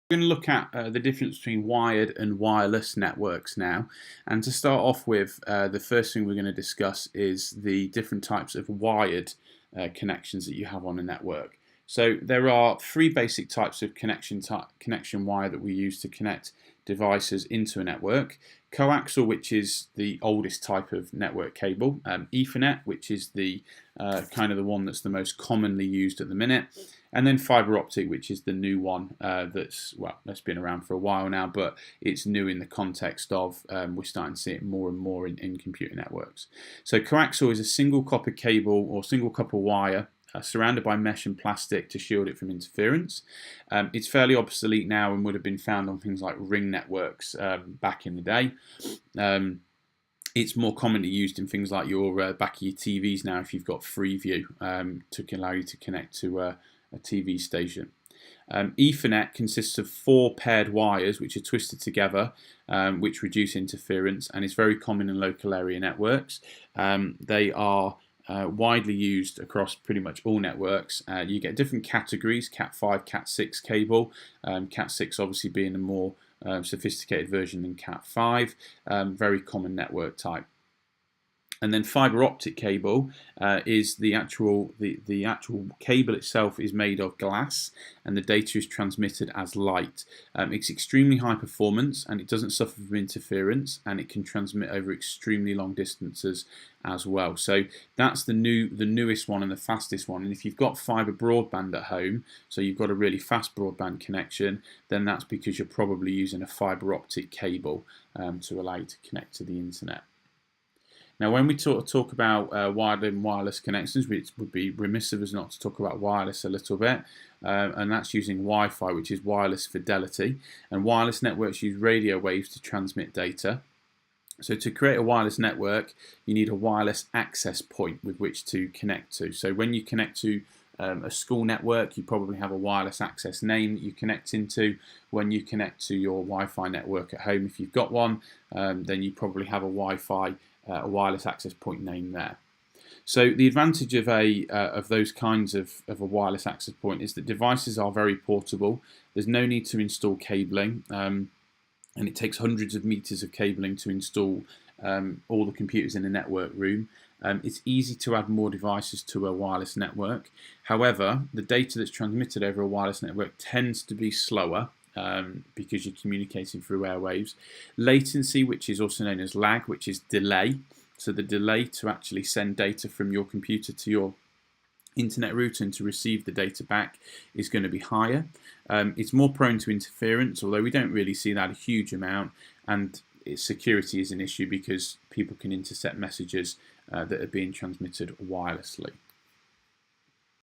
We're going to look at the difference between wired and wireless networks now. And to start off with, the first thing we're going to discuss is the different types of wired connections that you have on a network. So there are three basic types of connection wire that we use to connect devices into a network. Coaxial, which is the oldest type of network cable. Ethernet, which is the kind of the one that's the most commonly used at the minute. And then fiber optic, which is the new one that's been around for a while now, but it's new in the context of we're starting to see it more and more in computer networks. So coaxial is a single copper cable or single copper wire surrounded by mesh and plastic to shield it from interference. It's fairly obsolete now and would have been found on things like ring networks back in the day. It's more commonly used in things like your back of your TVs now if you've got Freeview to allow you to connect to a TV station. Ethernet consists of 4 paired wires which are twisted together, which reduce interference, and is very common in local area networks. They are widely used across pretty much all networks. You get different categories: Cat5, Cat6 cable. Cat6 obviously being a more sophisticated version than Cat5. Very common network type. And then fiber optic cable is the actual cable itself is made of glass, and the data is transmitted as light. It's extremely high performance, and it doesn't suffer from interference, and it can transmit over extremely long distances as well. So that's the newest one and the fastest one. And if you've got fiber broadband at home, so you've got a really fast broadband connection, then that's because you're probably using a fiber optic cable to allow you to connect to the internet. Now, when we talk about wired and wireless connections, it would be remiss of us not to talk about wireless a little bit, and that's using Wi-Fi, which is wireless fidelity. And wireless networks use radio waves to transmit data. So to create a wireless network, you need a wireless access point with which to connect to. So when you connect to a school network, you probably have a wireless access name that you connect into. When you connect to your Wi-Fi network at home, if you've got one, then you probably have a a wireless access point name there. So the advantage of those kinds of a wireless access point is that devices are very portable. There's no need to install cabling, and it takes hundreds of meters of cabling to install all the computers in a network room. It's easy to add more devices to a wireless network. However, the data that's transmitted over a wireless network tends to be slower, because you're communicating through airwaves. Latency, which is also known as lag, which is delay. So the delay to actually send data from your computer to your internet router and to receive the data back is going to be higher. It's more prone to interference, although we don't really see that a huge amount. And security is an issue because people can intercept messages that are being transmitted wirelessly.